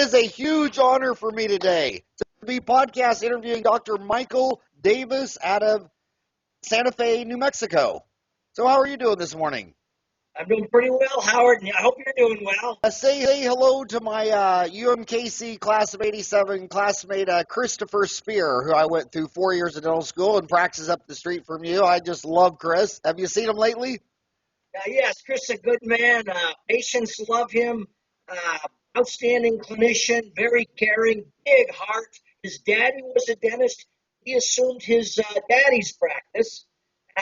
is a huge honor for me today to be podcast interviewing Dr. Michael Davis out of Santa Fe, New Mexico. So how are you doing this morning? I'm doing pretty well, Howard, and I hope you're doing well. Say hello to my UMKC class of 87 classmate Christopher Spear, who I went through 4 years of dental school and practices up the street from you. I just love Chris. Have you seen him lately? Yes, Chris is a good man. Patients love him. Outstanding clinician, very caring, big heart. His daddy was a dentist. He assumed his daddy's practice.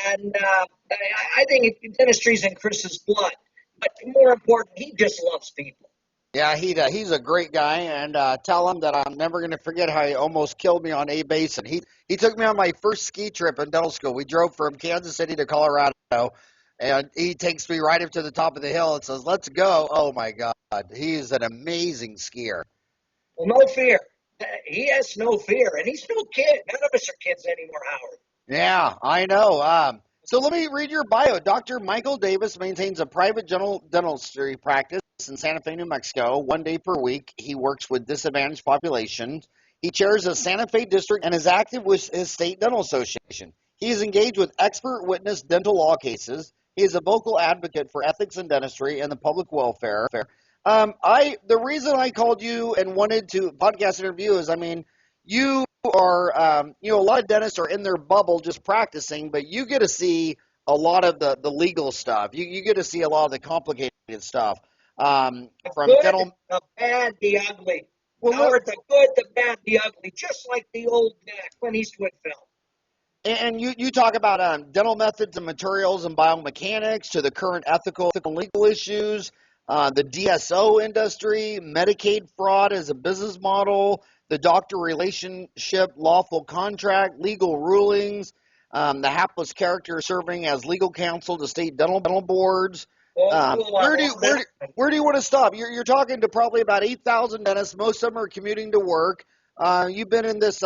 And I think dentistry's in Chris's blood. But more important, he just loves people. Yeah, he's a great guy, and tell him that I'm never going to forget how he almost killed me on A Basin. He took me on my first ski trip in dental school. We drove from Kansas City to Colorado, and he takes me right up to the top of the hill and says, "Let's go." Oh, my God. He's an amazing skier. Well, no fear. He has no fear, and he's no kid. None of us are kids anymore, Howard. Yeah, I know. So let me read your bio. Dr. Michael Davis maintains a private dentistry practice in Santa Fe, New Mexico. 1 day per week, he works with disadvantaged populations. He chairs the Santa Fe district and is active with his state dental association. He is engaged with expert witness dental law cases. He is a vocal advocate for ethics in dentistry and the public welfare. The reason I called you and wanted to podcast interview is, you are, a lot of dentists are in their bubble just practicing, but you get to see a lot of the legal stuff. You get to see a lot of the complicated stuff. The From good, dental, the bad, the ugly. well, Howard, the good, the bad, the ugly, just like the old Clint Eastwood film. and you talk about dental methods and materials and biomechanics to the current ethical and legal issues, the DSO industry, Medicaid fraud as a business model, the doctor relationship, lawful contract, legal rulings, the hapless character serving as legal counsel to state dental boards. Where do you want to stop? You're talking to probably about 8,000 dentists. Most of them are commuting to work. You've been in this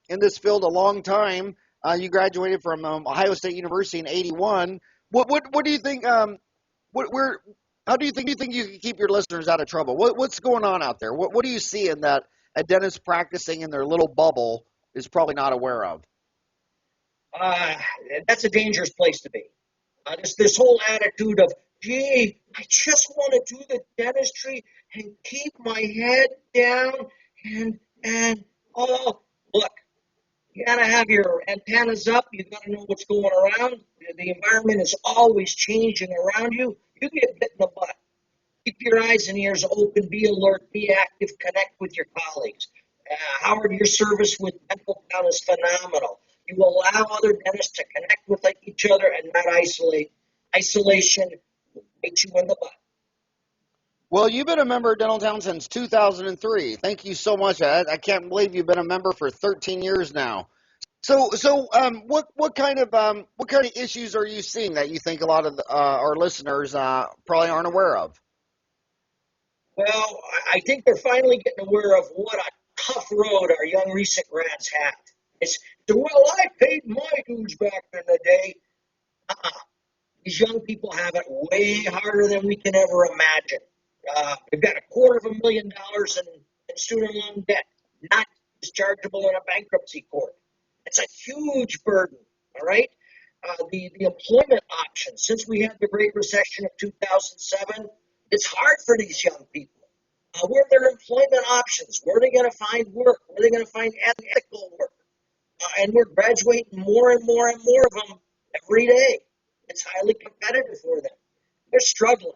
in this field a long time. You graduated from Ohio State University in '81. What do you think? How do you think you can keep your listeners out of trouble? What's going on out there? What do you see in that a dentist practicing in their little bubble is probably not aware of? That's a dangerous place to be. This whole attitude of, gee, I just want to do the dentistry and keep my head down and look, you got to have your antennas up. You got to know what's going around. The environment is always changing around you. You get bit in the butt. Keep your eyes and ears open. Be alert. Be active. Connect with your colleagues. Howard, your service with Dental Town is phenomenal. You allow other dentists to connect with each other and not isolate. Isolation makes you in the butt. Well, you've been a member of Dental Town since 2003. Thank you so much. I can't believe you've been a member for 13 years now. So, what kind of issues are you seeing that you think a lot of our listeners probably aren't aware of? Well, I think they're finally getting aware of what a tough road our young recent grads had. Well, I paid my dues back in the day. These young people have it way harder than we can ever imagine. They've got $250,000 in student loan debt, not dischargeable in a bankruptcy court. It's a huge burden, all right? The employment options, since we had the Great Recession of 2007, it's hard for these young people. Where are their employment options? Where are they going to find work? Where are they going to find ethical work? And we're graduating more and more and more of them every day. It's highly competitive for them. They're struggling,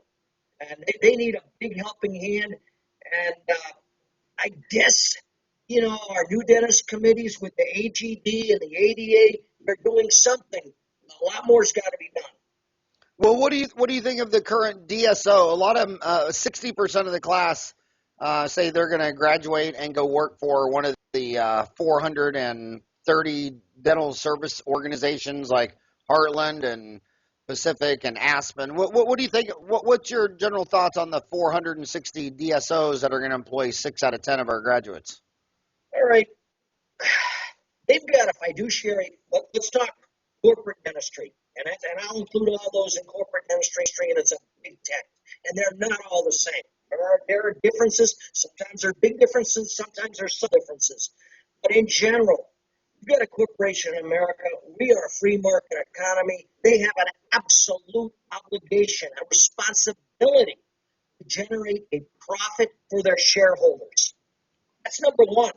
and they need a big helping hand. And I guess, our new dentist committees with the AGD and the ADA, they're doing something. A lot more's got to be done. Well, what do you think of the current DSO? A lot of them, 60% of the class say they're going to graduate and go work for one of the 430 dental service organizations like Heartland and Pacific and Aspen. What do you think? What's your general thoughts on the 460 DSOs that are going to employ 6 out of 10 of our graduates? All right. They've got a fiduciary. Let's talk corporate dentistry. And I'll include all those in corporate dentistry, and it's a big tent. And they're not all the same. There are differences. Sometimes there are big differences. Sometimes there's some differences. But in general, you've got a corporation in America. We are a free market economy. They have an absolute obligation, a responsibility to generate a profit for their shareholders. That's number one.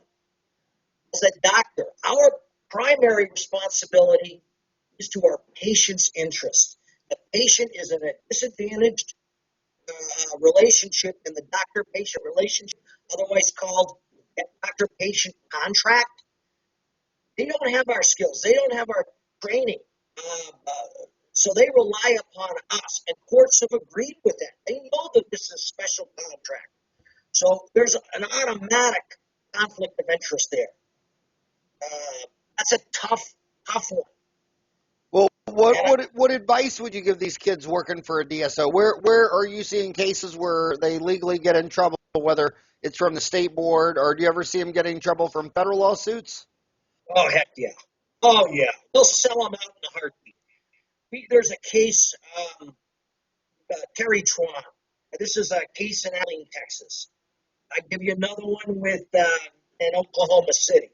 As a doctor, our primary responsibility is to our patient's interest. The patient is in a disadvantaged relationship in the doctor-patient relationship, otherwise called doctor-patient contract. They don't have our skills. They don't have our training. So they rely upon us, and courts have agreed with that. They know that this is a special contract. So there's an automatic conflict of interest there. That's a tough one. Well, what advice would you give these kids working for a DSO? Where are you seeing cases where they legally get in trouble, whether it's from the state board, or do you ever see them getting in trouble from federal lawsuits? Oh, heck yeah. Oh, yeah. They'll sell them out in a heartbeat. There's a case, Terry Tron. This is a case in Abilene, Texas. I give you another one with in Oklahoma City.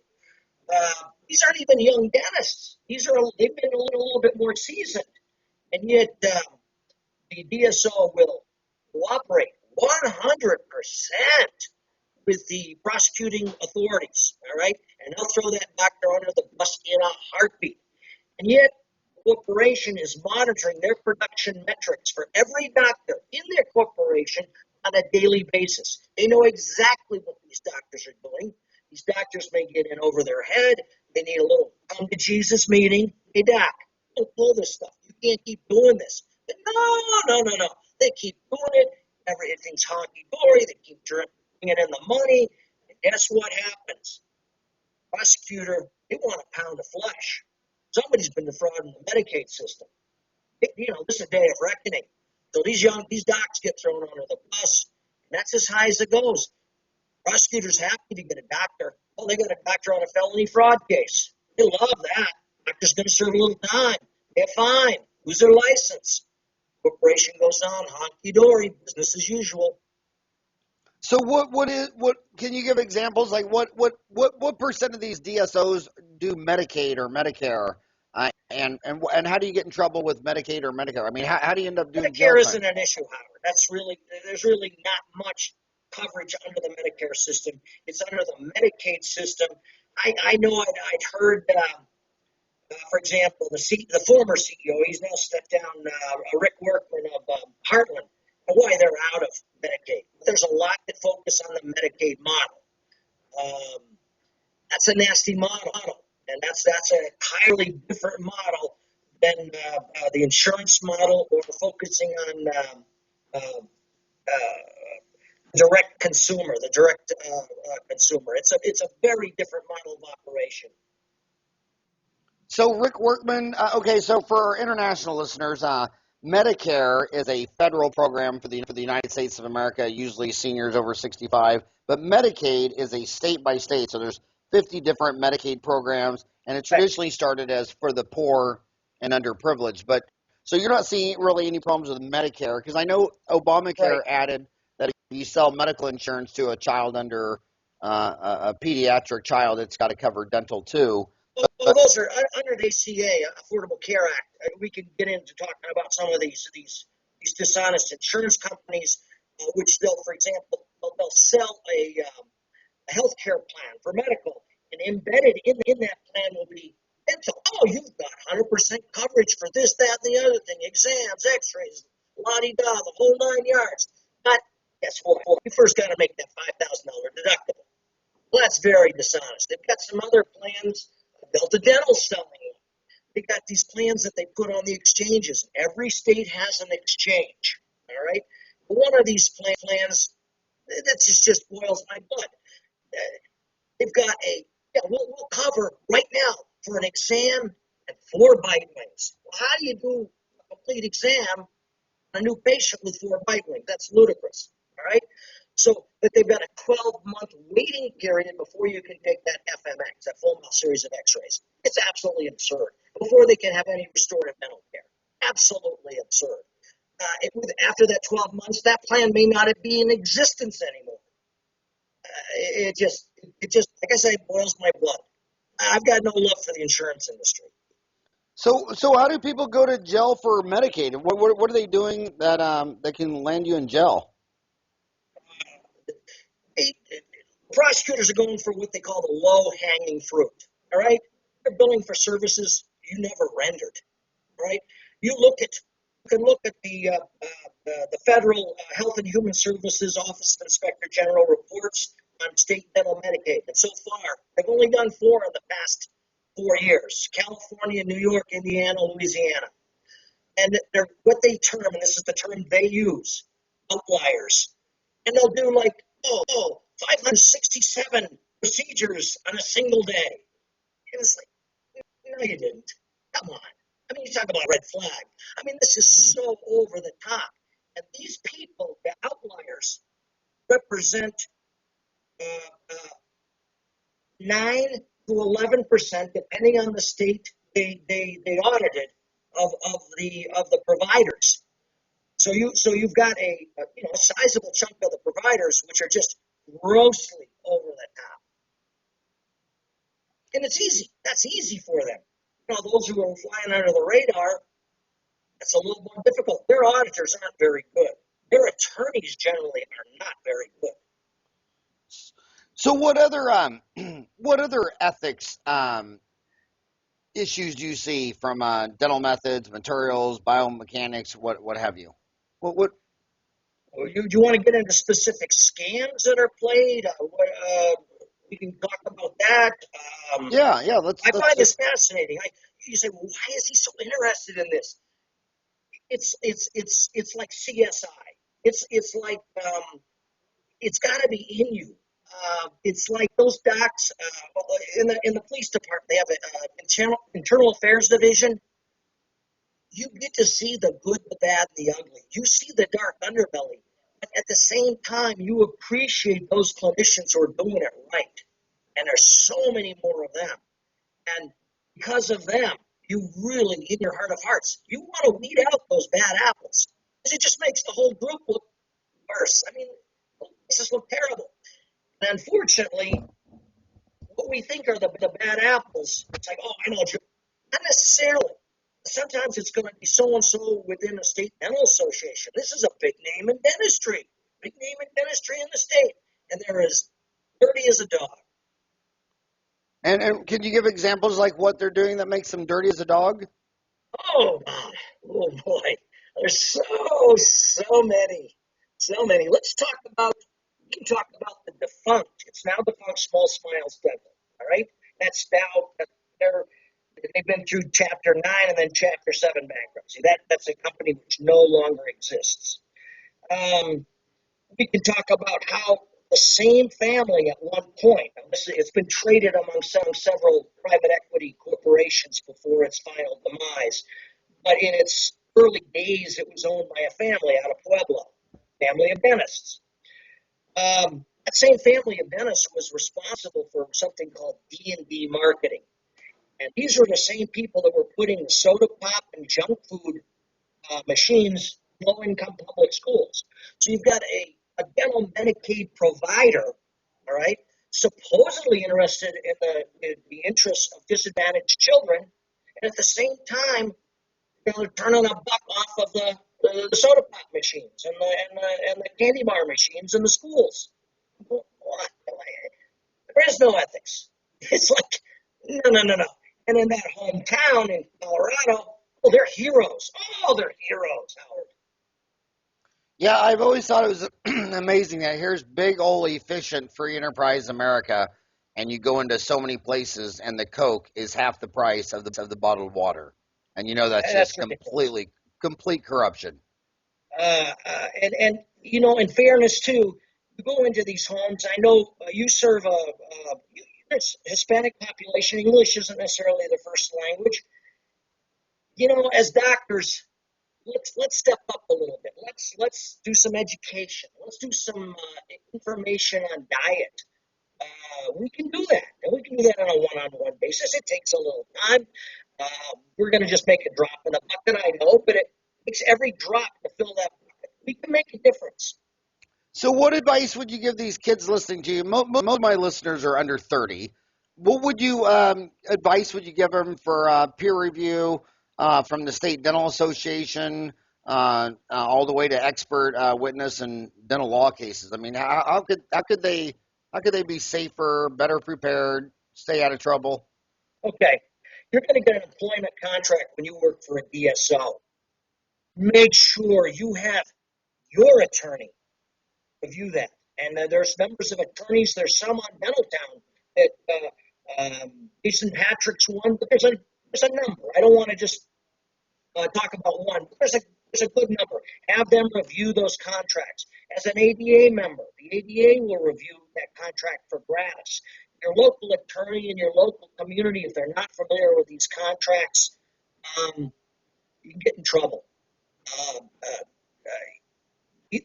These aren't even young dentists. They've been a little bit more seasoned, and yet the DSO will cooperate 100% with the prosecuting authorities. All right, and they'll throw that doctor under the bus in a heartbeat. And yet, the corporation is monitoring their production metrics for every doctor in their corporation on a daily basis. They know exactly what these doctors are doing. These doctors may get in over their head. They need a little come to Jesus meeting. Hey, doc, don't pull this stuff. You can't keep doing this. But no. They keep doing it. Everything's honky-dory. They keep bringing in the money. And guess what happens? Prosecutor, they want a pound of flesh. Somebody's been defrauding the Medicaid system. This is a day of reckoning. So these docs get thrown under the bus, and that's as high as it goes. Prosecutors happy to get a doctor. Well, they got a doctor on a felony fraud case. They love that. Doctor's going to serve a little time. They're fine. Lose their license. Corporation goes on honky-dory, business as usual. So what can you give examples, like what percent of these DSOs do Medicaid or Medicare, and how do you get in trouble with Medicaid or Medicare? I mean, how do you end up doing jail Medicare time? isn't an issue, Howard. There's really not much coverage under the Medicare system. It's under the Medicaid system. I know I'd heard, for example, the former CEO, he's now stepped down, Rick Workman of Heartland, and why they're out of Medicaid. There's a lot that focus on the Medicaid model. That's a nasty model, and that's a entirely different model than the insurance model or focusing on direct consumer, the direct consumer. It's a very different model of operation. So Rick Workman, okay, so for our international listeners, Medicare is a federal program for the United States of America, usually seniors over 65, but Medicaid is a state by state, so there's 50 different Medicaid programs, and it traditionally started as for the poor and underprivileged. But so you're not seeing really any problems with Medicare, because I know Obamacare added that if you sell medical insurance to a child under a pediatric child, it's got to cover dental too. Well, those are under the ACA, Affordable Care Act. We can get into talking about some of these dishonest insurance companies, which for example, they'll sell a health care plan for medical, and embedded in that plan will be dental. Oh, you've got 100% coverage for this, that, and the other thing, exams, x-rays, la-di-da, the whole 9 yards. But guess what? You first got to make that $5,000 deductible. Well, that's very dishonest. They've got some other plans. Delta Dental's selling them. They got these plans that they put on the exchanges. Every state has an exchange. All right. One of these plans, that just boils my blood. They've got we'll cover right now for an exam and 4 bite wings. Well, how do you do a complete exam on a new patient with 4 bite wings? That's ludicrous. All right. So, but they've got a 12-month waiting period before you can take that FMX, that full mouth series of x-rays. It's absolutely absurd. Before they can have any restorative dental care. Absolutely absurd. after that 12 months, that plan may not be in existence anymore. It just, like I say, boils my blood. I've got no love for the insurance industry. So how do people go to jail for Medicaid? What are they doing that can land you in jail? Prosecutors are going for what they call the low-hanging fruit. All right, they're billing for services you never rendered. All right, you can look at the federal Health and Human Services Office of Inspector General reports on state dental Medicaid, and so far they've only done 4 in the past 4 years: California, New York, Indiana, Louisiana, and they're what they term, and this is the term they use, outliers. And they'll do like, 567 procedures on a single day. And it's like, no, you didn't. Come on. I mean, you talk about red flag. I mean, this is so over the top. And these people, the outliers, represent uh, 9 to 11%, depending on the state they audited, of the providers. So you've got a sizable chunk of the providers which are just grossly over the top, and it's easy. That's easy for them. Those who are flying under the radar, that's a little more difficult. Their auditors aren't very good. Their attorneys generally are not very good. So what other ethics issues do you see from dental methods, materials, biomechanics, what have you? What Do you want to get into specific scams that are played? We can talk about that. Yeah, I let's find just this fascinating. You say, well, why is he so interested in this? It's like CSI. It's like it's got to be in you. It's like those docs in the police department. They have an internal affairs division. You get to see the good, the bad, and the ugly. You see the dark underbelly. But at the same time, you appreciate those clinicians who are doing it right. And there's so many more of them. And because of them, you really, in your heart of hearts, you want to weed out those bad apples. Because it just makes the whole group look worse. I mean, this just look terrible. And unfortunately, what we think are the bad apples, it's like, oh, I know, not necessarily. Sometimes it's going to be so-and-so within a state dental association. This is a big name in dentistry, in the state. And they're as dirty as a dog. and can you give examples like what they're doing that makes them dirty as a dog? Oh, God. Oh, boy. There's so many. So many. We can talk about the defunct. It's now defunct Small Smiles Dental. All right? They've been through Chapter 9 and then Chapter 7 bankruptcy. That's a company which no longer exists. We can talk about how the same family at one point, it's been traded among several private equity corporations before its final demise, but in its early days, it was owned by a family out of Pueblo, family of dentists. That same family of dentists was responsible for something called D&D marketing. And these were the same people that were putting the soda pop and junk food machines in low-income public schools. So you've got a dental Medicaid provider, all right, supposedly interested in the interests of disadvantaged children, and at the same time, they're turning a buck off of the soda pop machines and the candy bar machines in the schools. What? There is no ethics. It's like, no. And in that hometown in Colorado, oh, they're heroes. Oh, they're heroes, Howard. Yeah, I've always thought it was amazing that here's big old efficient free enterprise America, and you go into so many places, and the Coke is half the price of the bottled water, and that's That's just ridiculous. complete corruption. And in fairness too, you go into these homes. I know you serve a Hispanic population. English isn't necessarily the first language. As doctors, let's step up a little bit. Let's do some education. Let's do some information on diet. We can do that, and we can do that on a one-on-one basis. It takes a little time. We're going to just make a drop in the bucket, I know, but it takes every drop to fill that make a difference. So, what advice would you give these kids listening to you? Most of my listeners are under 30. What would you advice would you give them for peer review from the State Dental Association all the way to expert witness and dental law cases? I mean, how could they be safer, better prepared, stay out of trouble? Okay, you're going to get an employment contract when you work for a DSO. Make sure you have your attorney review that. And there's numbers of attorneys. There's some on Dentaltown that Jason Patrick's one, but there's a number. I don't want to just talk about one. But there's a good number. Have them review those contracts. As an ADA member, the ADA will review that contract for gratis. Your local attorney in your local community, if they're not familiar with these contracts, you can get in trouble.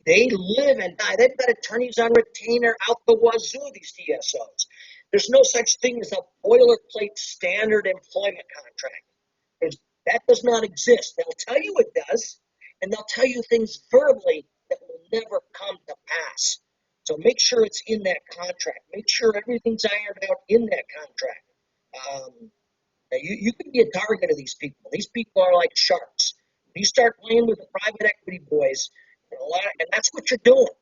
They live and die. They've got attorneys on retainer out the wazoo, these DSOs. There's no such thing as a boilerplate standard employment contract. That does not exist. They'll tell you it does, and they'll tell you things verbally that will never come to pass. So make sure it's in that contract. Make sure everything's ironed out in that contract. You can be a target of these people. These people are like sharks. You start playing with the private equity boys, and that's what you're doing.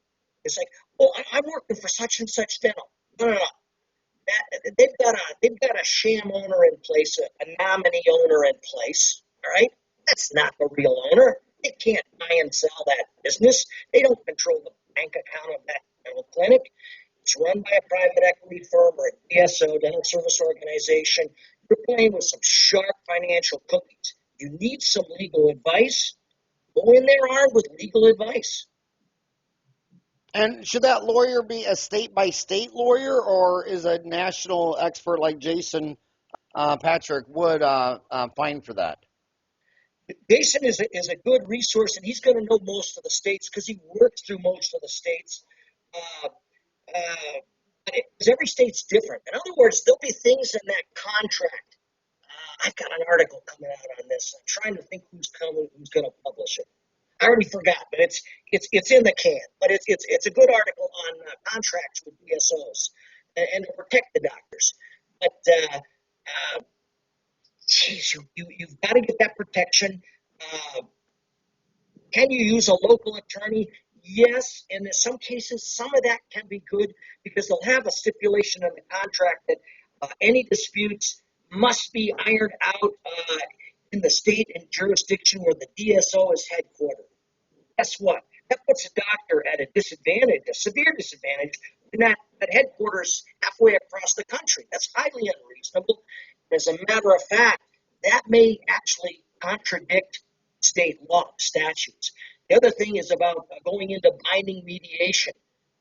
It's like, well, I'm working for such and such dental. No. They've got a sham owner in place, a nominee owner in place. All right, that's not the real owner. They can't buy and sell that business. They don't control the bank account of that dental clinic. It's run by a private equity firm or a DSO, dental service organization. You're playing with some sharp financial cookies. You need some legal advice. Go in there armed with legal advice. And should that lawyer be a state by state lawyer, or is a national expert like Jason Patrick would fine for that? Jason is a good resource, and he's going to know most of the states because he works through most of the states. Because every state's different. In other words, there'll be things in that contract. I've got an article coming out on this. I'm trying to think who's going to publish it. I already forgot, but it's in the can. But it's a good article on contracts with DSOs and to protect the doctors. But geez, you've got to get that protection. Can you use a local attorney? Yes, and in some cases, some of that can be good because they'll have a stipulation in the contract that any disputes must be ironed out in the state and jurisdiction where the DSO is headquartered. Guess what? That puts a doctor at a disadvantage, a severe disadvantage, in that headquarters halfway across the country. That's highly unreasonable. As a matter of fact, that may actually contradict state law statutes. The other thing is about going into binding mediation.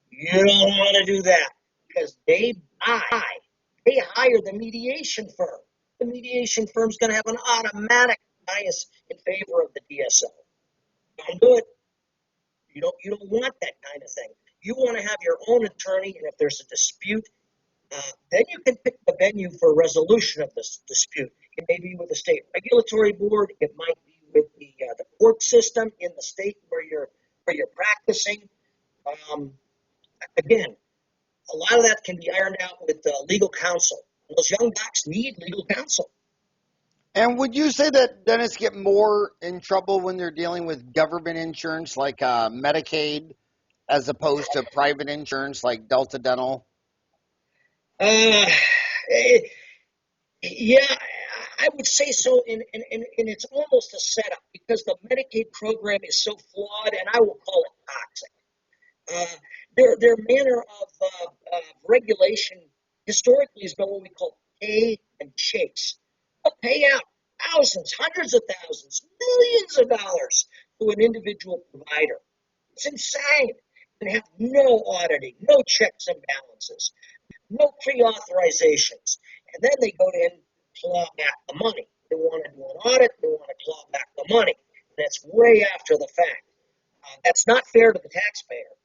You don't want to do that because they hire the mediation firm. The mediation firm's going to have an automatic bias in favor of the DSO. Don't do it. You don't want that kind of thing. You want to have your own attorney, and if there's a dispute, then you can pick the venue for resolution of this dispute. It may be with the state regulatory board. It might be with the court system in the state where you're practicing. Again, a lot of that can be ironed out with legal counsel. Those young docs need legal counsel. And would you say that dentists get more in trouble when they're dealing with government insurance like Medicaid as opposed to private insurance like Delta Dental? Yeah, I would say so, and it's almost a setup because the Medicaid program is so flawed, and I will call it toxic. Their manner of regulation historically has been what we call pay and chase. They'll pay out thousands, hundreds of thousands, millions of dollars to an individual provider. It's insane. And have no auditing, no checks and balances, no pre-authorizations. And then they go in and claw back the money. They want to do an audit. They want to claw back the money. And that's way after the fact. That's not fair to the taxpayer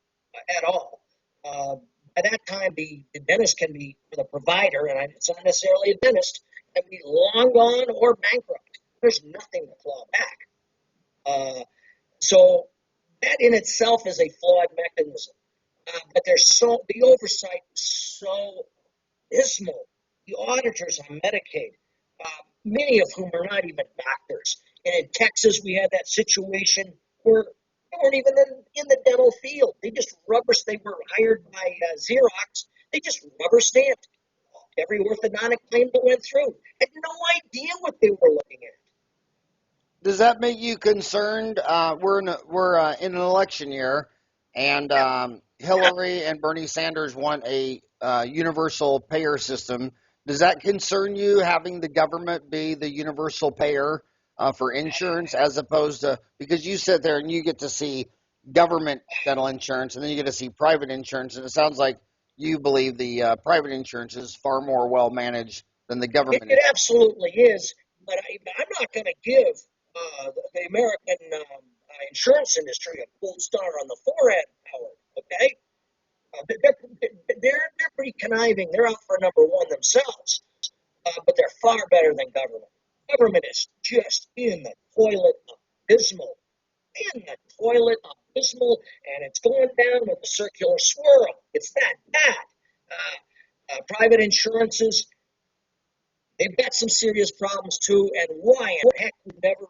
at all. By that time, the dentist can be, for the provider, and it's not necessarily a dentist, can be long gone or bankrupt. There's nothing to claw back. So That in itself is a flawed mechanism. But the oversight is so dismal. The auditors on Medicaid, many of whom are not even doctors. And in Texas, we had that situation where they weren't even in the dental field. They were hired by Xerox. They just rubber stamped every orthodontic claim that went through. Had no idea what they were looking at. Does that make you concerned? We're in an election year, and Hillary and Bernie Sanders want a universal payer system. Does that concern you, having the government be the universal payer for insurance, as opposed to, because you sit there and you get to see government dental insurance, and then you get to see private insurance, and it sounds like you believe the private insurance is far more well managed than the government. It absolutely is, but I'm not going to give the American insurance industry a gold star on the forehead, Howard. Okay, they're pretty conniving. They're out for number one themselves, but they're far better than government. Government is just in the toilet, abysmal, and it's going down with a circular swirl. It's that bad. Private insurances, they've got some serious problems too, and why in heck we never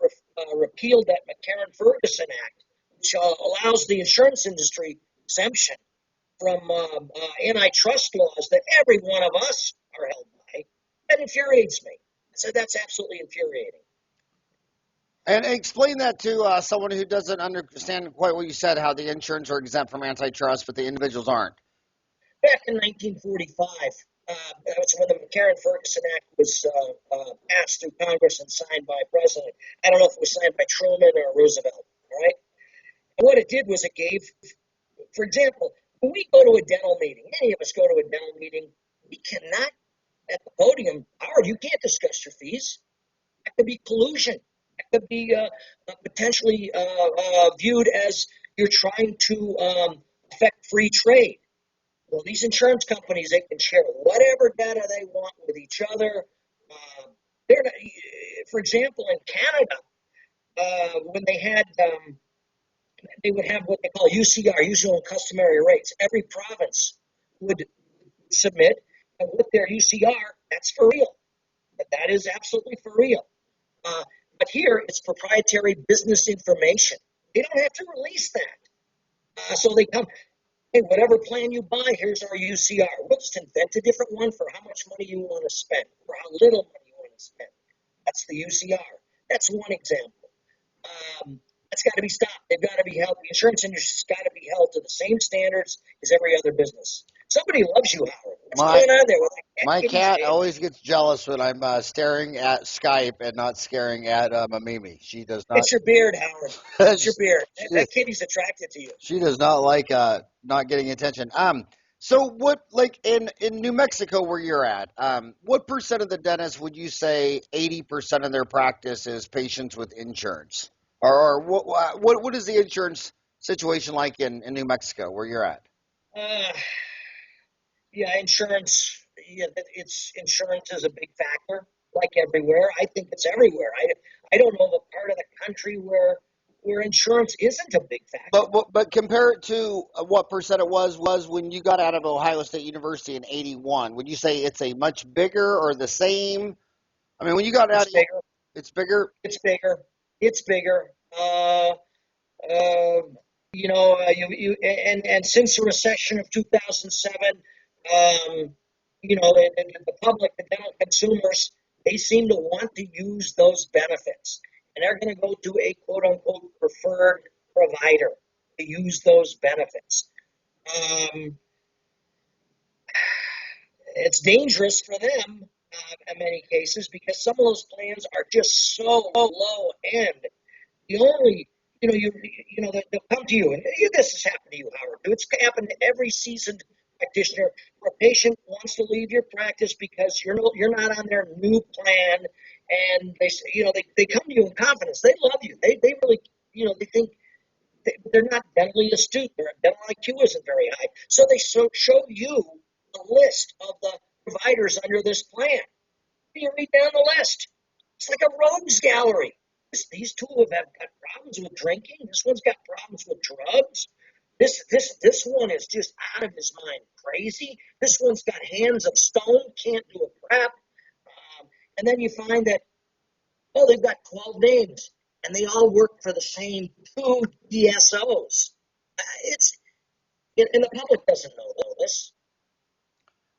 repealed that McCarran-Ferguson Act, which allows the insurance industry exemption from antitrust laws that every one of us are held by. That infuriates me. So that's absolutely infuriating. And explain that to someone who doesn't understand quite what you said, how the insurance are exempt from antitrust, but the individuals aren't. Back in 1945, that was when the McCarran-Ferguson Act was passed through Congress and signed by a president. I don't know if it was signed by Truman or Roosevelt, all right? And what it did was it gave, for example, when we go to a dental meeting, any of us go to a dental meeting, we cannot, at the podium, Howard, you can't discuss your fees. That could be collusion. That could be potentially viewed as you're trying to affect free trade. Well, these insurance companies, they can share whatever data they want with each other. They're not, for example, in Canada, when they would have what they call UCR, usual and customary rates. Every province would submit, and with their UCR, that's for real. But that is absolutely for real. But here, it's proprietary business information. They don't have to release that. So they come, hey, whatever plan you buy, here's our UCR. We'll just invent a different one for how much money you want to spend, or how little money you want to spend. That's the UCR. That's one example. That's got to be stopped. They've got to be held. The insurance industry's got to be held to the same standards as every other business. Somebody loves you, Howard. What's going on there? My cat always gets jealous when I'm staring at Skype and not staring at Mimi. She does not. It's your beard, Howard. It's your beard. That kitty's attracted to you. She does not like not getting attention. So what, like in New Mexico where you're at, what percent of the dentists would you say 80% of their practice is patients with insurance? Or what is the insurance situation like in New Mexico where you're at? Yeah, insurance. Yeah, insurance is a big factor, like everywhere. I think it's everywhere. I don't know of a part of the country where insurance isn't a big factor. But compare it to what percent it was when you got out of Ohio State University in '81. Would you say it's a much bigger or the same? I mean, when you got out, it's bigger. It's bigger. It's bigger. And since the recession of 2007, the public, the dental consumers, they seem to want to use those benefits. And they're going to go to a quote-unquote preferred provider to use those benefits. It's dangerous for them in many cases because some of those plans are just so low end. The only, they'll come to you, and this has happened to you, Howard. It's happened to every seasoned practitioner where a patient wants to leave your practice because you're not on their new plan, and they come to you in confidence. They love you. They really, they think they're not dentally astute. Their dental IQ isn't very high, so they show you a list of the providers under this plan. You read down the list. It's like a rogues gallery. These two have got problems problems with drinking. This one's got problems with drugs. This one is just out of his mind crazy. This one's got hands of stone, can't do a crap. And then you find that, oh, they've got 12 names, and they all work for the same two DSOs. It's and the public doesn't know this.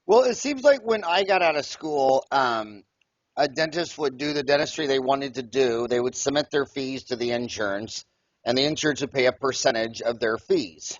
Well, it seems like when I got out of school, a dentist would do the dentistry they wanted to do. They would submit their fees to the insurance, and the insurance would pay a percentage of their fees.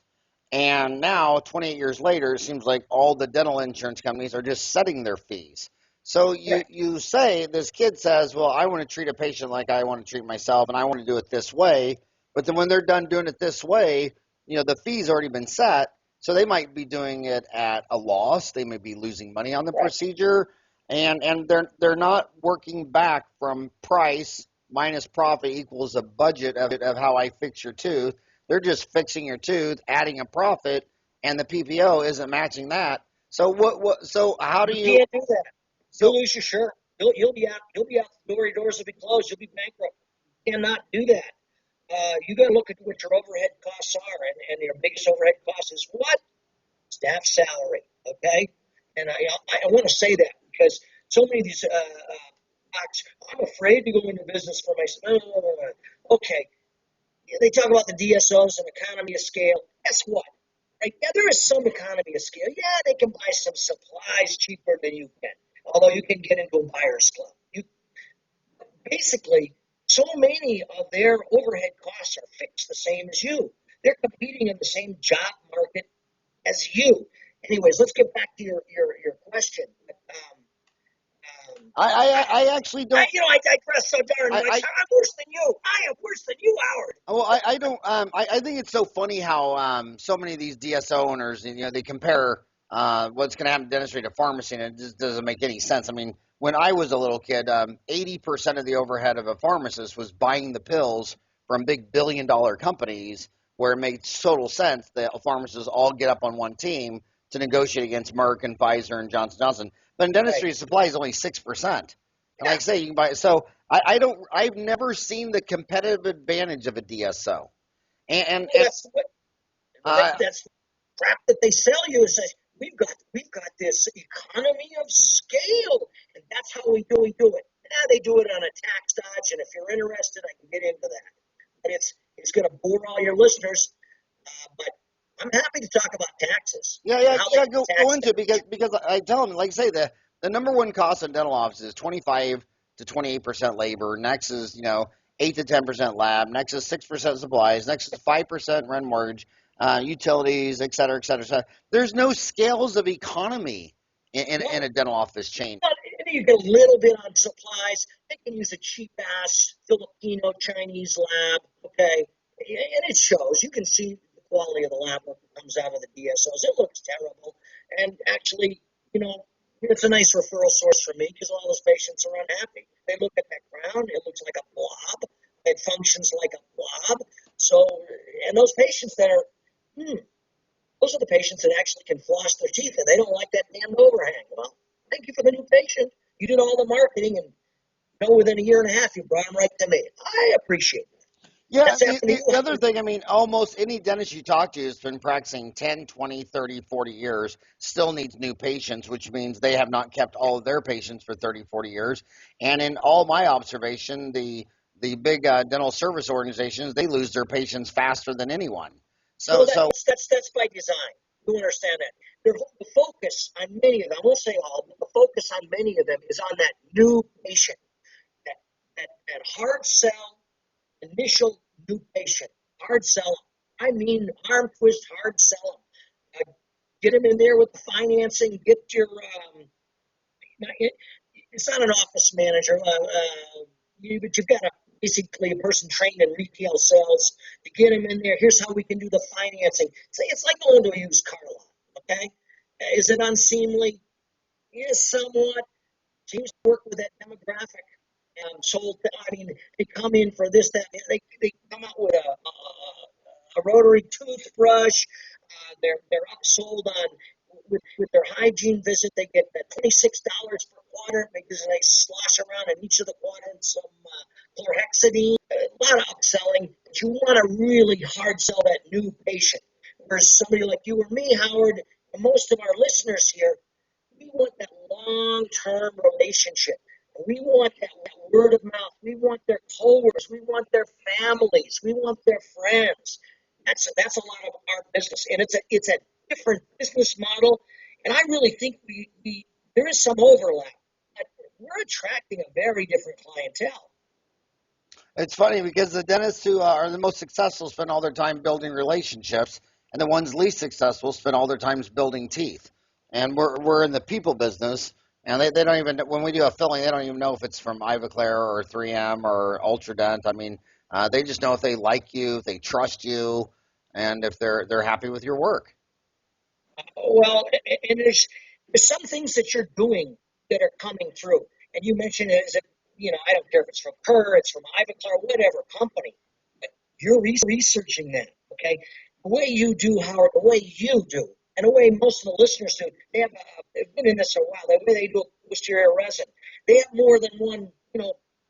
And now, 28 years later, it seems like all the dental insurance companies are just setting their fees. So you say, this kid says, well, I want to treat a patient like I want to treat myself, and I want to do it this way. But then when they're done doing it this way, the fee's already been set. So they might be doing it at a loss. They may be losing money on the procedure, and they're not working back from price minus profit equals a budget of how I fix your tooth. They're just fixing your tooth, adding a profit, and the PPO isn't matching that. So what? So how do you? Can't do that. You'll lose your shirt. You'll be out. You'll be out the door. Your doors will be closed. You'll be bankrupt. You cannot do that. You got to look at what your overhead costs are, and your biggest overhead cost is what? Staff salary. Okay, and I want to say that because so many of these I'm afraid to go into business for myself. Okay, they talk about the DSOs and economy of scale. Guess what? Right? Yeah, there is some economy of scale. Yeah, they can buy some supplies cheaper than you can, although you can get into a buyer's club. Basically, so many of their overhead costs are fixed the same as you. They're competing in the same job market as you. Anyways, let's get back to your question. I actually don't. I digress so darn much. I'm worse than you. I am worse than you, Howard. Well, I don't. I think it's so funny how so many of these DSO owners, they compare what's going to happen in dentistry to pharmacy, and it just doesn't make any sense. I mean, when I was a little kid, 80% of the overhead of a pharmacist was buying the pills from big billion-dollar companies, where it made total sense that pharmacists all get up on one team to negotiate against Merck and Pfizer and Johnson Johnson. But in dentistry, supply is only 6%. And like I say, you can buy. So I've never seen the competitive advantage of a DSO. And that's the crap that they sell you. Is that we've got this economy of scale, and that's how we do it. Now they do it on a tax dodge, and if you're interested, I can get into that. But it's going to bore all your listeners. But I'm happy to talk about taxes. Yeah. Go into it because I tell them, like I say, the number one cost in dental offices is 25 to 28% labor. Next is 8 to 10% lab. Next is 6% supplies. Next is 5% rent mortgage, utilities, et cetera, et cetera, et cetera. There's no scales of economy in a dental office chain. You get a little bit on supplies. They can use a cheap-ass Filipino Chinese lab, okay? And it shows. You can see the quality of the lab work that comes out of the DSOs. It looks terrible. And actually, it's a nice referral source for me because all those patients are unhappy. They look at that crown. It looks like a blob. It functions like a blob. So, and those patients that are, those are the patients that actually can floss their teeth, and they don't like that damn overhang. Well, thank you for the new patient. You did all the marketing, and within a year and a half, you brought them right to me. I appreciate that. Yeah, the other thing, I mean, almost any dentist you talk to has been practicing 10, 20, 30, 40 years, still needs new patients, which means they have not kept all of their patients for 30, 40 years. And in all my observation, the big dental service organizations, they lose their patients faster than anyone. So that's by design. You understand that. The focus on many of them, I won't say all, but the focus on many of them is on that new patient, that hard sell, initial new patient, hard sell them. I mean, arm twist, hard sell them. Get them in there with the financing. Get your it's not an office manager, but you've got basically a person trained in retail sales to get them in there. Here's how we can do the financing. It's like going to a used car lot, okay? Is it unseemly? Yes, somewhat. Seems to work with that demographic. They come in for this, that. They come out with a rotary toothbrush. They're upsold on with their hygiene visit. They get $26 per quadrant, maybe there's a nice slosh around in each of the quadrants, some chlorhexidine, a lot of upselling, but you want to really hard sell that new patient. Whereas somebody like you or me, Howard, and most of our listeners here, we want that long-term relationship. We want that word of mouth. We want their coworkers. We want their families. We want their friends. That's a lot of our business, and it's a different business model. And I really think there is some overlap, but we're attracting a very different clientele. It's funny because the dentists who are the most successful spend all their time building relationships, and the ones least successful spend all their time building teeth. And we're in the people business, and they don't even, when we do a filling, they don't even know if it's from Ivoclar or 3M or Ultradent. I mean, they just know if they like you, if they trust you, and if they're happy with your work. Well, and there's some things that you're doing that are coming through. And you mentioned it as I don't care if it's from Kerr, it's from Ivoclar, whatever company. But you're researching that, okay? The way you do, Howard, the way you do, and the way most of the listeners do, they've been in this a while. The way they do a posterior resin, they have more than one,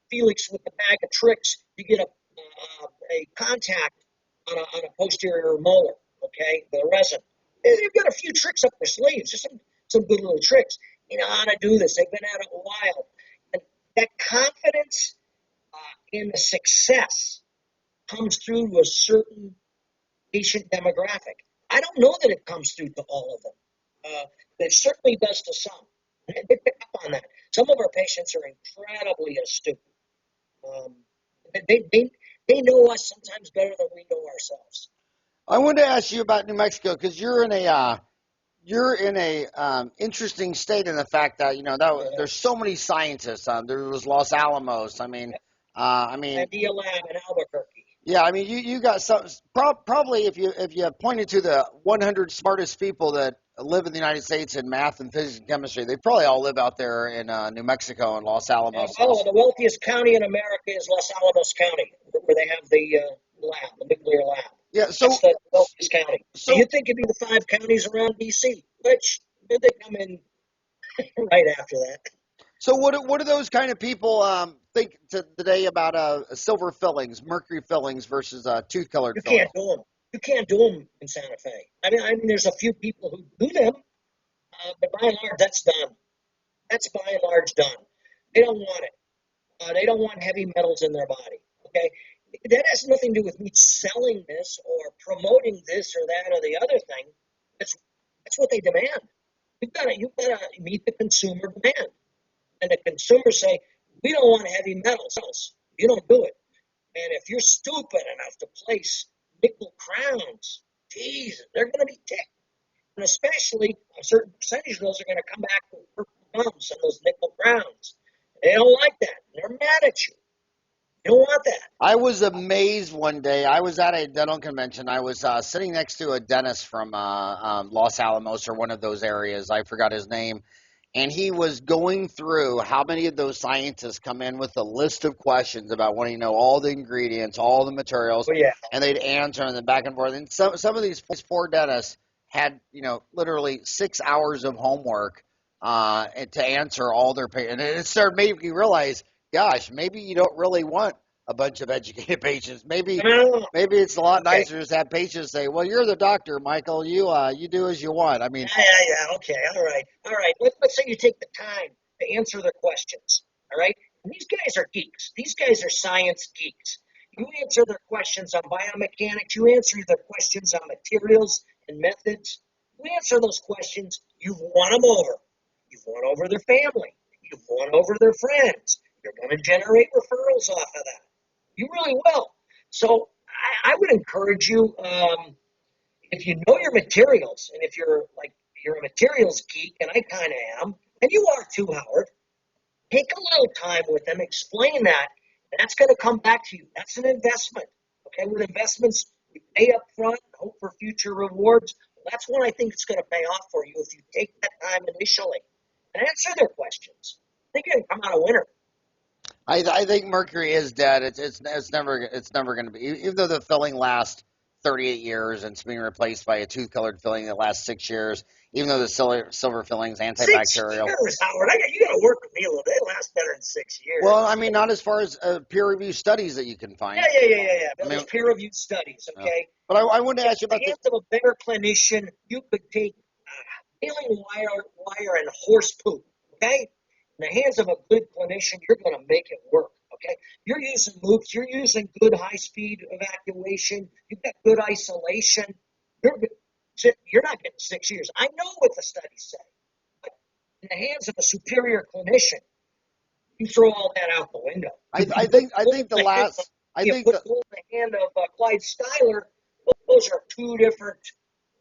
Felix with the bag of tricks. You get a contact on a posterior molar, okay, the resin. They've got a few tricks up their sleeves, just some good little tricks. You know how to do this. They've been at it a while. And that confidence in the success comes through to a certain patient demographic. I don't know that it comes through to all of them. It certainly does to some. And they pick up on that. Some of our patients are incredibly astute. They know us sometimes better than we know ourselves. I wanted to ask you about New Mexico because you're in a interesting state in the fact that there's so many scientists. There was Los Alamos. Idea Lab in Albuquerque. Yeah, I mean you got some probably if you pointed to the 100 smartest people that live in the United States in math and physics and chemistry, they probably all live out there in New Mexico and Los Alamos. The wealthiest county in America is Los Alamos County, where they have the lab, the nuclear lab. Yeah, so that's the wealthiest county. So you'd think it'd be the 5 counties around D.C., which they come in right after that. So what do those kind of people think today about silver fillings, mercury fillings versus tooth-colored fillings? You can't do them in Santa Fe. I mean, there's a few people who do them, but by and large, that's done. That's by and large done. They don't want it. They don't want heavy metals in their body. Okay, that has nothing to do with me selling this or promoting this or that or the other thing. That's what they demand. You've got to meet the consumer demand, and the consumers say we don't want heavy metals. You don't do it. And if you're stupid enough to place nickel crowns, geez, they're going to be ticked. And especially a certain percentage of those are going to come back with purple gums and those nickel crowns. They don't like that. They're mad at you. You don't want that. I was amazed one day. I was at a dental convention. I was sitting next to a dentist from Los Alamos or one of those areas. I forgot his name. And he was going through how many of those scientists come in with a list of questions about wanting to know all the ingredients, all the materials, and they'd answer and then back and forth. And some of these poor dentists had, literally 6 hours of homework to answer all their patients. And it started making me realize, gosh, maybe you don't really want a bunch of educated patients. Maybe it's a lot nicer to have patients say, "Well, you're the doctor, Michael. You do as you want." I mean, okay, all right. Let's say you take the time to answer their questions. All right, and these guys are geeks. These guys are science geeks. You answer their questions on biomechanics. You answer their questions on materials and methods. You answer those questions. You've won them over. You've won over their family. You've won over their friends. You're going to generate referrals off of that. You really will. So I would encourage you, if you know your materials, and if you're a materials geek, and I kind of am, and you are too, Howard, take a little time with them, explain that, and that's going to come back to you. That's an investment. Okay, with investments, you pay up front, hope for future rewards. That's when I think it's going to pay off for you if you take that time initially and answer their questions. I think you're going to come out a winner. I think mercury is dead. It's never going to be, even though the filling lasts 38 years and it's being replaced by a tooth-colored filling that lasts 6 years, even though the silver filling is 6 antibacterial. years, Howard. You got to work with me a little. They last better than 6 years. Well, I mean, not as far as peer-reviewed studies that you can find. Yeah. There's peer-reviewed studies, okay? But I wanted to ask you about the hands of a better clinician, you could take baling wire and horse poop, okay? In the hands of a good clinician, you're going to make it work, okay? You're using loops. You're using good high-speed evacuation. You've got good isolation. You're not getting 6 years. I know what the studies say. But in the hands of a superior clinician, you throw all that out the window. I think the hand of Clyde Styler, those are two different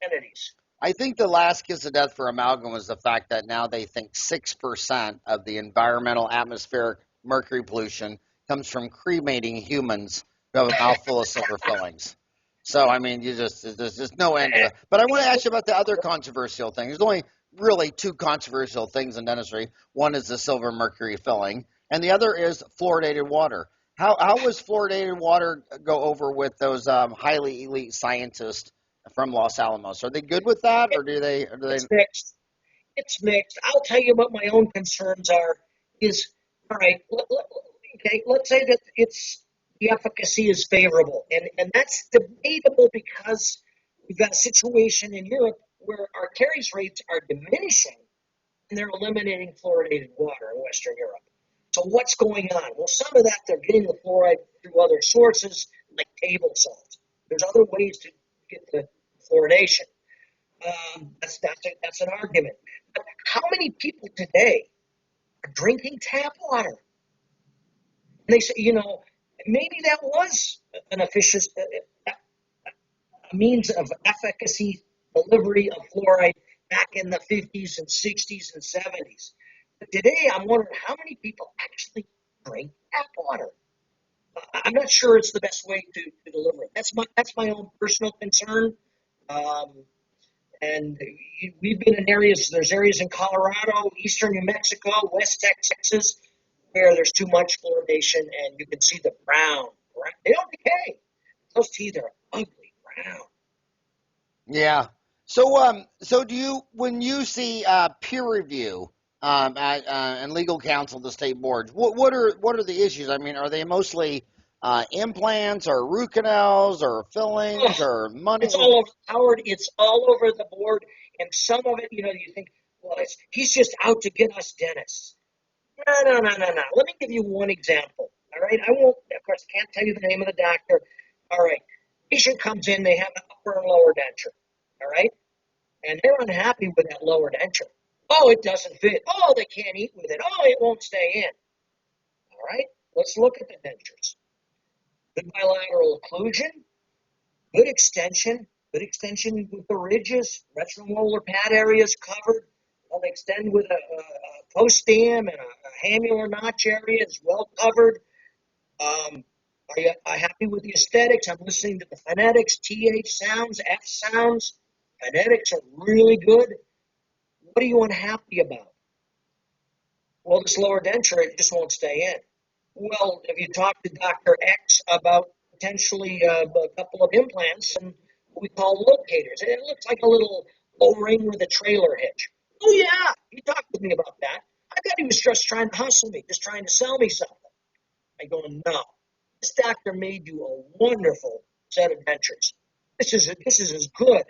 entities. I think the last kiss of death for amalgam was the fact that now they think 6% of the environmental atmospheric mercury pollution comes from cremating humans who have a mouthful of silver fillings. So, I mean, there's just no end to it. But I want to ask you about the other controversial thing. There's only really two controversial things in dentistry. One is the silver mercury filling, and the other is fluoridated water. How does fluoridated water go over with those highly elite scientists from Los Alamos? Are they good with that, or do they? It's mixed. It's mixed. I'll tell you what my own concerns are. All right. Let's say that the efficacy is favorable, and that's debatable because we've got a situation in Europe where our caries rates are diminishing, and they're eliminating fluoridated water in Western Europe. So what's going on? Well, some of that they're getting the fluoride through other sources like table salt. There's other ways to get the fluoridation. That's an argument. But how many people today are drinking tap water? And they say, maybe that was an efficient means of efficacy delivery of fluoride back in the 50s and 60s and 70s. But today, I'm wondering how many people actually drink tap water. I'm not sure it's the best way to deliver it. That's my own personal concern. And we've been in there's areas in Colorado, eastern New Mexico, west Texas, where there's too much fluoridation, and you can see the brown. They don't decay. Those teeth are ugly brown. Yeah. So do you, when you see peer review and legal counsel at the state boards, what are the issues? I mean, are they mostly implants or root canals or fillings or money? It's all over, Howard. It's all over the board, and some of it, you think, well, he's just out to get us dentists. No. Let me give you one example. All right, I won't. Of course, can't tell you the name of the doctor. All right, patient comes in, they have an upper and lower denture. All right, and they're unhappy with that lower denture. Oh, it doesn't fit. Oh, they can't eat with it. Oh, it won't stay in. All right, let's look at the dentures. Good bilateral occlusion, good extension with the ridges, retromolar pad areas covered. They'll extend with a post-stem and a hamular notch area is well covered. Are you happy with the aesthetics? I'm listening to the phonetics, TH sounds, F sounds. Phonetics are really good. What are you unhappy about? Well, this lower denture, it just won't stay in. Well, if you talk to Dr. X about potentially a couple of implants and what we call locators, it looks like a little O-ring with a trailer hitch. Oh, yeah, he talked with me about that. I thought he was just trying to hustle me, just trying to sell me something. I go, no. This doctor made you a wonderful set of dentures. This is as good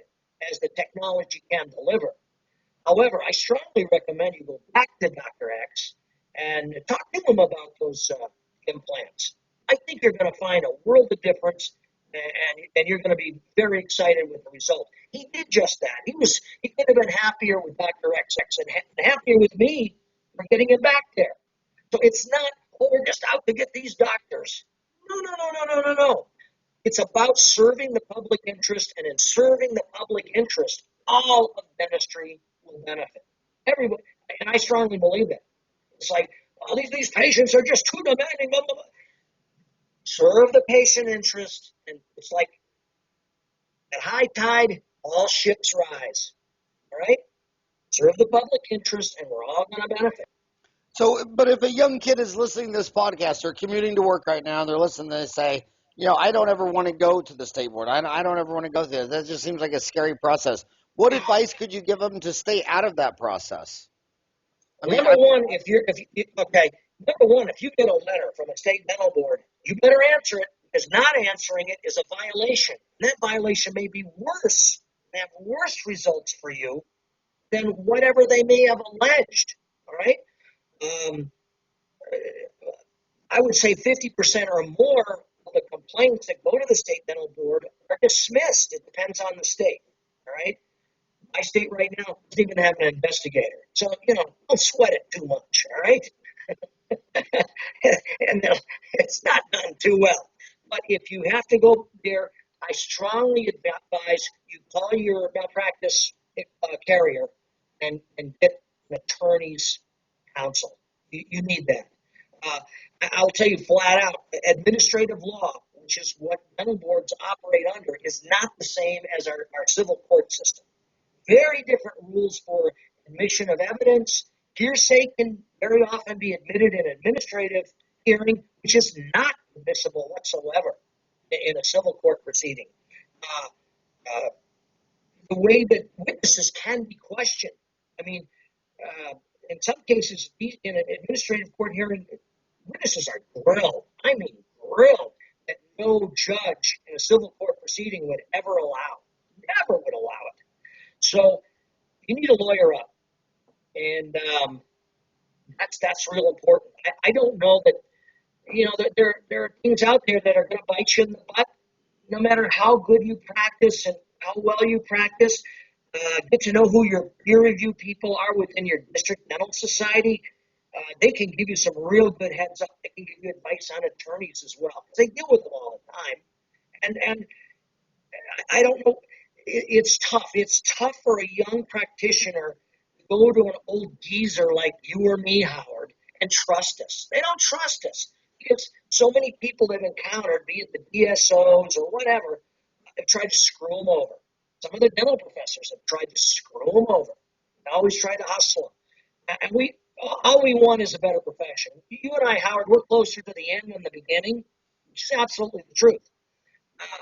as the technology can deliver. However, I strongly recommend you go back to Dr. X and talk to him about those implants. I think you're going to find a world of difference, and you're going to be very excited with the result. He did just that. He could have been happier with Dr. XX and happier with me for getting him back there. So it's not, we're just out to get these doctors. No. It's about serving the public interest, and in serving the public interest, all of dentistry will benefit. Everybody, and I strongly believe that. It's like, oh, these patients are just too demanding. Blah, blah, blah. Serve the patient interest, and it's like at high tide, all ships rise. All right? Serve the public interest, and we're all going to benefit. So, but if a young kid is listening to this podcast, they're commuting to work right now, and they're listening, they say, I don't ever want to go to the state board. I don't ever want to go there. That just seems like a scary process. What advice could you give them to stay out of that process? I mean, Number one, number one, if you get a letter from a state dental board, you better answer it, because not answering it is a violation. And that violation may be worse, may have worse results for you than whatever they may have alleged. All right. Um, I would say 50% or more of the complaints that go to the state dental board are dismissed. It depends on the state. All right. My state right now doesn't even have an investigator. So, don't sweat it too much. All right. And it's not done too well. But if you have to go there, I strongly advise you call your malpractice carrier and get an attorney's counsel. You need that. Uh, I'll tell you flat out, administrative law, which is what dental boards operate under, is not the same as our civil court system. Very different rules for admission of evidence. Hearsay can very often be admitted in an administrative hearing, which is not admissible whatsoever in a civil court proceeding. Uh, uh, the way that witnesses can be questioned. I mean, in some cases, in an administrative court hearing, witnesses are grilled. I mean, grilled that no judge in a civil court proceeding would ever allow. Never would allow it. So you need a lawyer up, and that's real important. I don't know that there are things out there that are going to bite you in the butt, no matter how good you practice and how well you practice. Get to know who your peer review people are within your district dental society. They can give you some real good heads up. They can give you advice on attorneys as well, because they deal with them all the time. And I don't know. It's tough. It's tough for a young practitioner to go to an old geezer like you or me, Howard, and trust us. They don't trust us because so many people they've encountered, be it the DSOs or whatever, have tried to screw them over. Some of the dental professors have tried to screw them over. They always try to hustle them. And all we want is a better profession. You and I, Howard, we're closer to the end than the beginning, which is absolutely the truth.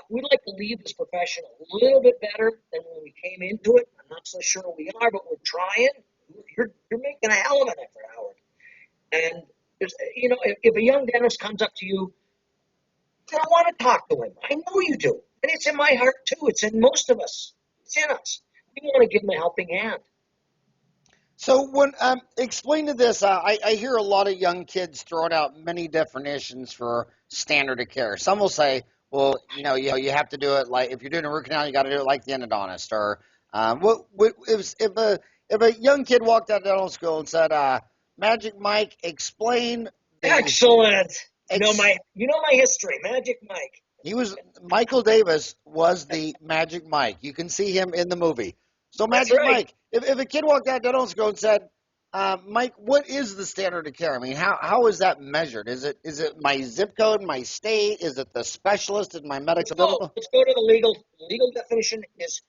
We'd like to leave this profession a little bit better than when we came into it. I'm not so sure we are, but we're trying. You're making a hell of an effort, Howard. And if a young dentist comes up to you, I want to talk to him. I know you do, and it's in my heart too. It's in most of us. It's in us. We want to give him a helping hand. So when explain to this, I hear a lot of young kids throwing out many definitions for standard of care. Some will say, well, you have to do it like if you're doing a root canal, you got to do it like the endodontist. Or if a young kid walked out of dental school and said, "Magic Mike, explain the Excellent. You know my history, Magic Mike. Michael Davis was the Magic Mike. You can see him in the movie. So That's Magic right. Mike, if a kid walked out of dental school and said, Mike, what is the standard of care? I mean, how is that measured? Is it my zip code, my state? Is it the specialist in my medical? Let's go to the legal definition is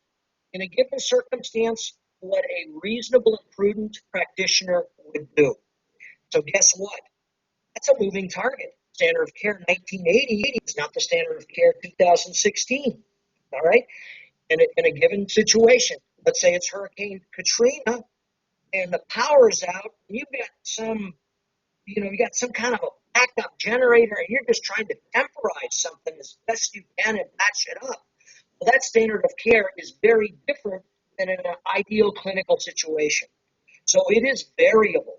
in a given circumstance what a reasonable and prudent practitioner would do. So guess what? That's a moving target. Standard of care 1980 is not the standard of care 2016. All right? In a given situation, let's say it's Hurricane Katrina and the power's out, and you got some kind of a backup generator, and you're just trying to temporize something as best you can and patch it up. Well, that standard of care is very different than in an ideal clinical situation. So it is variable.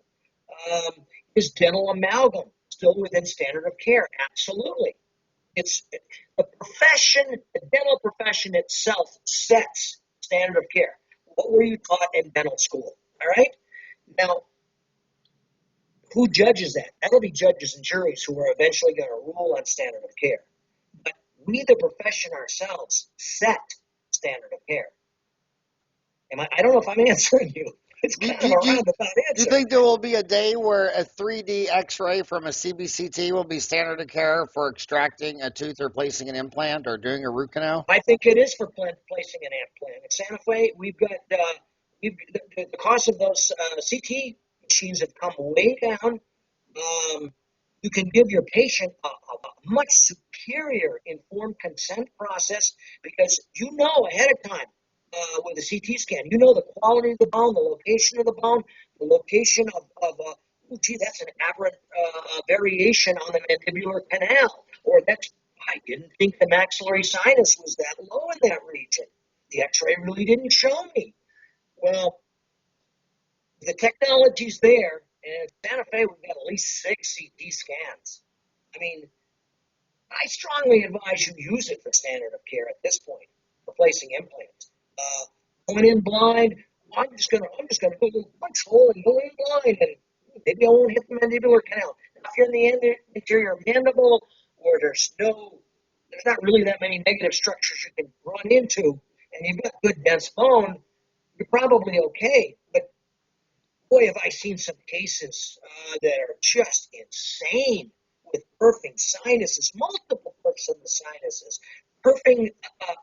Is dental amalgam still within standard of care? Absolutely. It's the dental profession itself sets standard of care. What were you taught in dental school? All right. Now, who judges that? That'll be judges and juries who are eventually going to rule on standard of care. But we, the profession ourselves, set standard of care. I don't know if I'm answering you. It's kind of a roundabout answer. Do you think there will be a day where a 3D X-ray from a CBCT will be standard of care for extracting a tooth or placing an implant or doing a root canal? I think it is for placing an implant. At Santa Fe, we've got the cost of those CT machines have come way down. You can give your patient a much superior informed consent process because you know ahead of time with a CT scan, you know the quality of the bone, the location of the bone, the location of oh, gee, that's an aberrant variation on the mandibular canal, or that's, I didn't think the maxillary sinus was that low in that region. The x-ray really didn't show me. Well, the technology's there, and in Santa Fe, we've got at least 6 CT scans. I mean, I strongly advise you use it for standard of care at this point, replacing implants. Going in blind, I'm just gonna go a punch hole and go in blind, and maybe I won't hit the mandibular canal. Now, if you're in the interior mandible, or there's not really that many negative structures you can run into, and you've got good dense bone, you're probably okay. But boy, have I seen some cases that are just insane with perfing sinuses, multiple perfs in the sinuses, perfing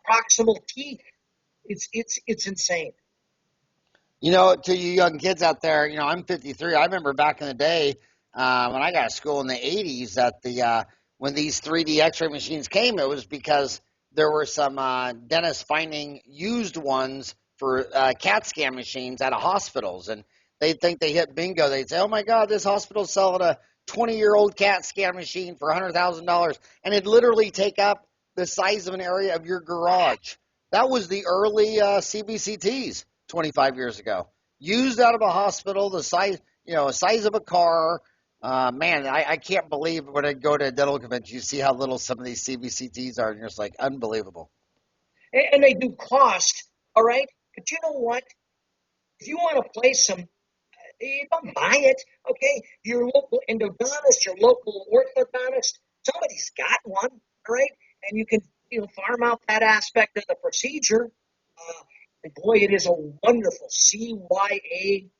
proximal teeth. It's insane. To you young kids out there, I'm 53. I remember back in the day when I got to school in the 80s that when these 3D X-ray machines came, it was because there were some dentists finding used ones for CAT scan machines out of hospitals, and they'd think they hit bingo. They'd say, "Oh my God, this hospital's selling a 20-year-old CAT scan machine for $100,000," and it'd literally take up the size of an area of your garage. That was the early CBCTs 25 years ago. Used out of a hospital, the size of a car. Man, I can't believe when I go to a dental convention, you see how little some of these CBCTs are, and you're just like, unbelievable. And they do cost, all right? But you know what? If you want to place some, you don't buy it, okay? Your local endodontist, your local orthodontist, somebody's got one, all right? And you can, farm out that aspect of the procedure. And boy, it is a wonderful CYA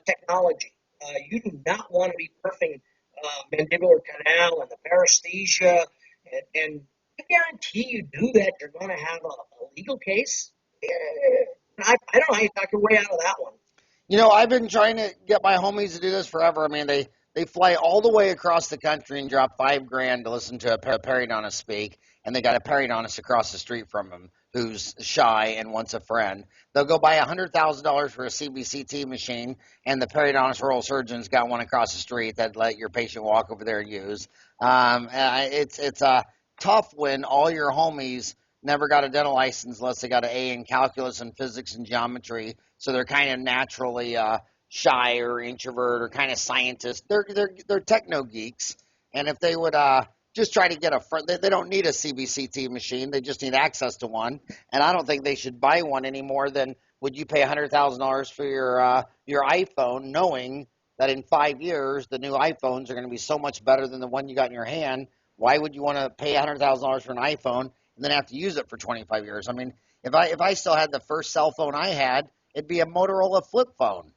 technology. You do not want to be perfing mandibular canal and the paresthesia, and I guarantee you do that, you're going to have a legal case. I don't know how you talk your way out of that one. I've been trying to get my homies to do this forever. I mean, they fly all the way across the country and drop $5,000 to listen to a periodontist speak, and they got a periodontist across the street from them who's shy and wants a friend. They'll go buy $100,000 for a CBCT machine, and the periodontist oral surgeon's got one across the street that let your patient walk over there and use. It's tough when all your homies never got a dental license unless they got an A in calculus and physics and geometry, so they're kind of naturally shy or introvert or kind of scientists. They're techno geeks, and if they would just try to get a front, they don't need a CBCT machine. They just need access to one, and I don't think they should buy one any more than would you pay $100,000 for your iPhone, knowing that in 5 years the new iPhones are going to be so much better than the one you got in your hand. Why would you want to pay $100,000 for an iPhone and then have to use it for 25 years? I mean, if I still had the first cell phone I had, it'd be a Motorola flip phone.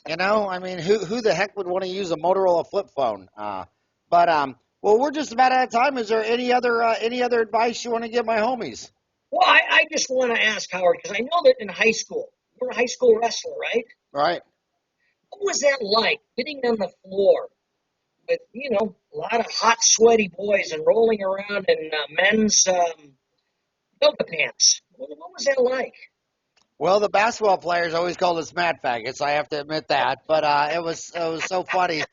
I mean, who the heck would want to use a Motorola flip phone? Well, we're just about out of time. Is there any other advice you want to give my homies? Well, I just want to ask, Howard, because I know that in high school, you were a high school wrestler, right? Right. What was that like, getting on the floor with, a lot of hot, sweaty boys and rolling around in men's yoga pants? What was that like? Well, the basketball players always called us mad faggots. I have to admit that, but it was so funny.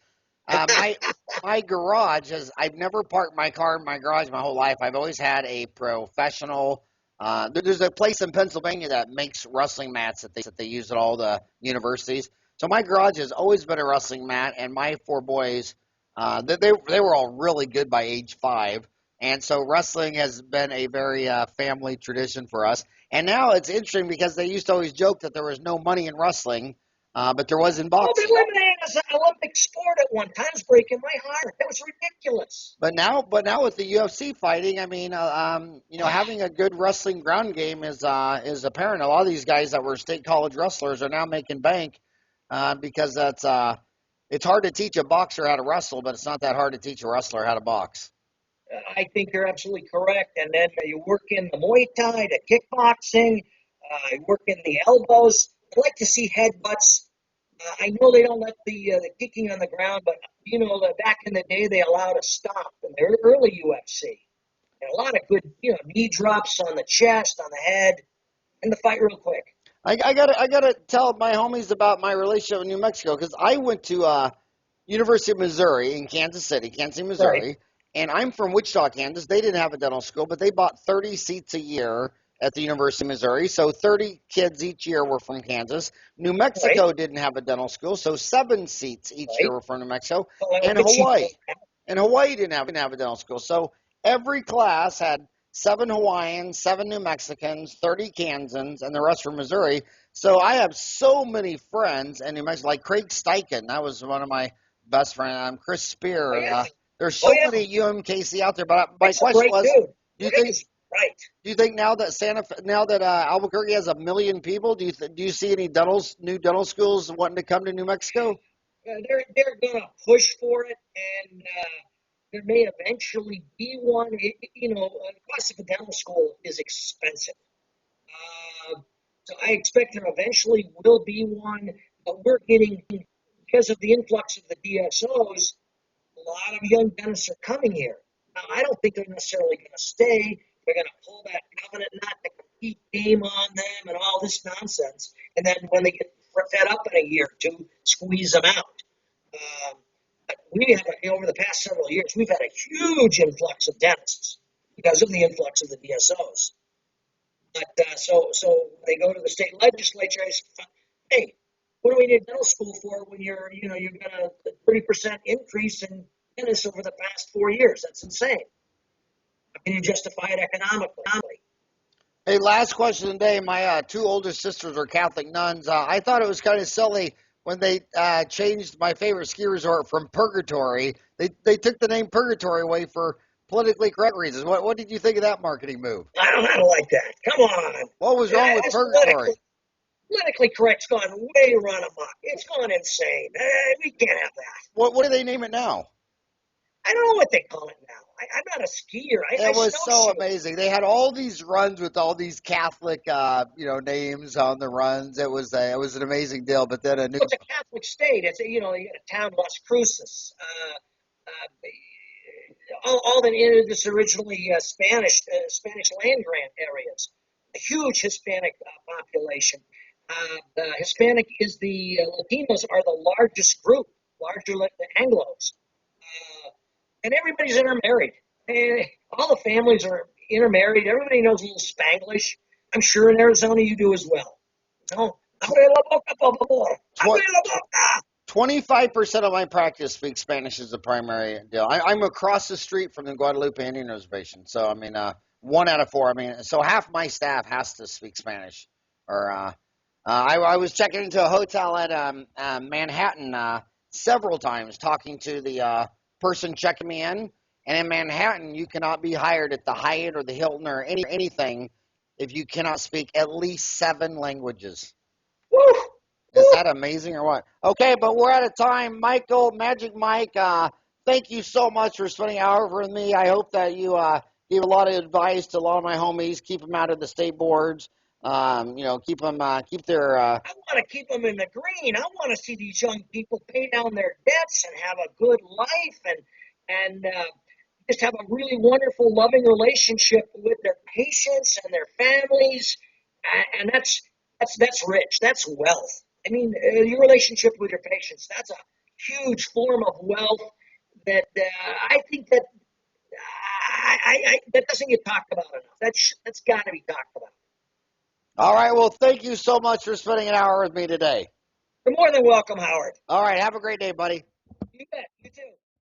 My garage is. I've never parked my car in my garage my whole life. I've always had a professional. There's a place in Pennsylvania that makes wrestling mats that they use at all the universities. So my garage has always been a wrestling mat, and my 4 boys, they were all really good by age 5, and so wrestling has been a very family tradition for us. And now it's interesting because they used to always joke that there was no money in wrestling, but there was in Oh, they boxing. eliminated us an Olympic sport at one time. It's breaking my heart. That was ridiculous. But now with the UFC fighting, I mean, having a good wrestling ground game is apparent. A lot of these guys that were state college wrestlers are now making bank because it's hard to teach a boxer how to wrestle, but it's not that hard to teach a wrestler how to box. I think you're absolutely correct. And then you work in the Muay Thai, the kickboxing, you work in the elbows. I like to see headbutts I know they don't let the kicking on the ground, but back in the day they allowed a stop in the early UFC. And a lot of good, knee drops on the chest, on the head, and the fight real quick. I gotta tell my homies about my relationship with New Mexico because I went to University of Missouri in Kansas City, Right, Missouri, and I'm from Wichita, Kansas. They didn't have a dental school, but they bought 30 seats a year at the University of Missouri. So 30 kids each year were from Kansas. New right, Mexico didn't have a dental school, so 7 seats each year right. were from New Mexico, Well, I and get you. Hawaii. And Hawaii didn't have a dental school. So every class had 7 Hawaiians, 7 New Mexicans, 30 Kansans, and the rest from Missouri. So I have so many friends in New Mexico, like Craig Steichen. That was one of my best friend. Chris Oh Spear. yeah, There's oh so yeah. many UMKC out there. But my It's a question great was, dude. do you Greg think is right. do you think now that Albuquerque has 1 million people, do you see any new dental schools wanting to come to New Mexico? They're gonna push for it, and there may eventually be one. The cost of a dental school is expensive, so I expect there eventually will be one. But we're getting, because of the influx of the DSOs, a lot of young dentists are coming here. Now, I don't think they're necessarily going to stay. They're going to pull that covenant not to compete game on them and all this nonsense. And then when they get fed up in a year or two, squeeze them out. But we have, over the past several years, we've had a huge influx of dentists because of the influx of the DSOs. But so they go to the state legislature and say, hey, what do we need dental school for when you've got a 30% increase in dentists over the past 4 years? That's insane. How can you justify it economically? Hey, last question today. My two older sisters are Catholic nuns. I thought it was kind of silly when they changed my favorite ski resort from Purgatory. They took the name Purgatory away for politically correct reasons. What did you think of that marketing move? I don't like that. Come on. What was wrong with That's Purgatory? politically correct's gone way run amok. It's gone insane. We can't have that. What do they name it now? I don't know what they call it now. I'm not a skier. I It was so snowshoe. amazing. They had all these runs with all these Catholic, names on the runs. It was an amazing deal. But then a new It's a Catholic state. It's you got a town, Las Cruces. All that in this originally Spanish land grant areas. A huge Hispanic population. The Hispanic is the Latinos are the largest group, larger than the Anglos, and everybody's intermarried. And all the families are intermarried. Everybody knows a little Spanglish. I'm sure in Arizona you do as well. No, abre la boca, por favor. Abre la tw- boca. 25% of my practice speaks Spanish as the primary deal. I'm across the street from the Guadalupe Indian Reservation, so I mean, 1 out of 4. I mean, so half my staff has to speak Spanish. Or I was checking into a hotel at Manhattan several times, talking to the person checking me in. And in Manhattan, you cannot be hired at the Hyatt or the Hilton or anything if you cannot speak at least 7 languages. Woo, Is woo. that amazing or what? Okay, but we're out of time. Michael, Magic Mike, thank you so much for spending an hour with me. I hope that you give a lot of advice to a lot of my homies. Keep them out of the state boards. Keep their. I want to keep them in the green. I want to see these young people pay down their debts and have a good life and just have a really wonderful, loving relationship with their patients and their families. And that's rich. That's wealth. I mean, your relationship with your patients—that's a huge form of wealth that I think that that doesn't get talked about enough. That's got to be talked about. All right, well, thank you so much for spending an hour with me today. You're more than welcome, Howard. All right, have a great day, buddy. You bet. You too.